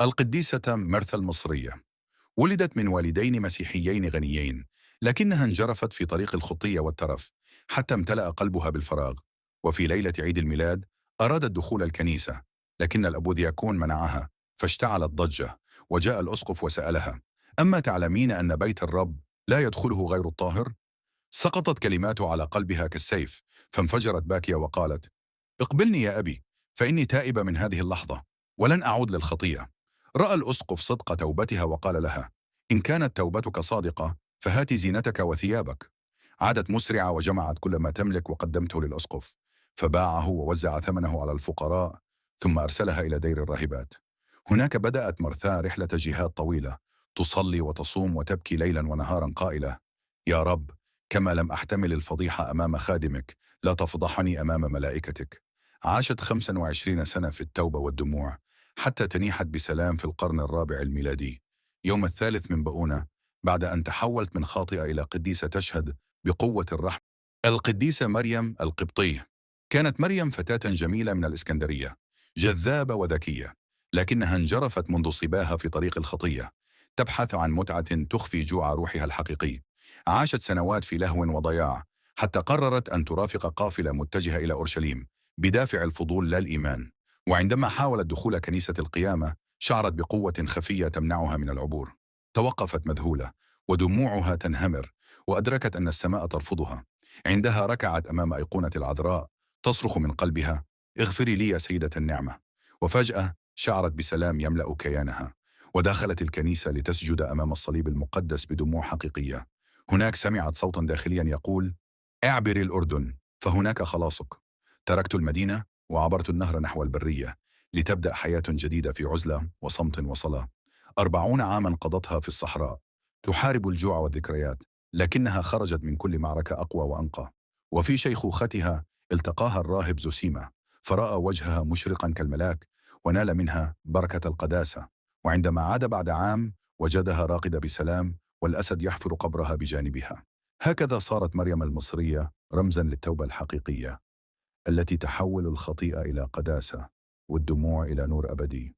القديسة مرثا المصرية ولدت من والدين مسيحيين غنيين، لكنها انجرفت في طريق الخطية والترف حتى امتلأ قلبها بالفراغ. وفي ليلة عيد الميلاد أرادت دخول الكنيسة، لكن الأبودياكون منعها، فاشتعلت ضجة. وجاء الأسقف وسألها: أما تعلمين أن بيت الرب لا يدخله غير الطاهر؟ سقطت كلماته على قلبها كالسيف، فانفجرت باكية وقالت: اقبلني يا أبي، فإني تائبة من هذه اللحظة ولن أعود للخطية. رأى الأسقف صدق توبتها وقال لها: إن كانت توبتك صادقة فهات زينتك وثيابك. عادت مسرعة وجمعت كل ما تملك وقدمته للأسقف، فباعه ووزع ثمنه على الفقراء، ثم أرسلها إلى دير الراهبات. هناك بدأت مرثا رحلة جهاد طويلة، تصلي وتصوم وتبكي ليلا ونهارا قائلة: يا رب، كما لم أحتمل الفضيحة أمام خادمك، لا تفضحني أمام ملائكتك. عاشت 25 سنة في التوبة والدموع، حتى تنيحت بسلام في القرن الرابع الميلادي، يوم الثالث من بؤونة، بعد أن تحولت من خاطئة إلى قديسة تشهد بقوة الرحمة. القديسة مريم القبطية. كانت مريم فتاة جميلة من الإسكندرية، جذابة وذكية، لكنها انجرفت منذ صباها في طريق الخطية، تبحث عن متعة تخفي جوع روحها الحقيقي. عاشت سنوات في لهو وضياع، حتى قررت أن ترافق قافلة متجهة إلى أورشليم بدافع الفضول لا الإيمان. وعندما حاولت دخول كنيسة القيامة، شعرت بقوة خفية تمنعها من العبور. توقفت مذهولة ودموعها تنهمر، وأدركت أن السماء ترفضها. عندها ركعت أمام أيقونة العذراء، تصرخ من قلبها: اغفري لي يا سيدة النعمة. وفجأة شعرت بسلام يملأ كيانها، ودخلت الكنيسة لتسجد أمام الصليب المقدس بدموع حقيقية. هناك سمعت صوتا داخليا يقول: اعبري الأردن فهناك خلاصك. تركت المدينة وعبرت النهر نحو البرية، لتبدأ حياة جديدة في عزلة وصمت وصلاة. 40 عاما قضتها في الصحراء، تحارب الجوع والذكريات، لكنها خرجت من كل معركة أقوى وأنقى. وفي شيخوختها التقاها الراهب زوسيما، فرأى وجهها مشرقا كالملاك، ونال منها بركة القداسة. وعندما عاد بعد عام، وجدها راقدة بسلام، والأسد يحفر قبرها بجانبها. هكذا صارت مريم المصرية رمزا للتوبة الحقيقية، التي تحول الخطيئة إلى قداسة والدموع إلى نور أبدي.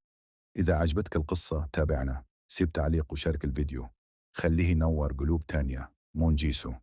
إذا عجبتك القصة تابعنا، سيب تعليق وشارك الفيديو، خليه ينور قلوب تانية. مونجيسو.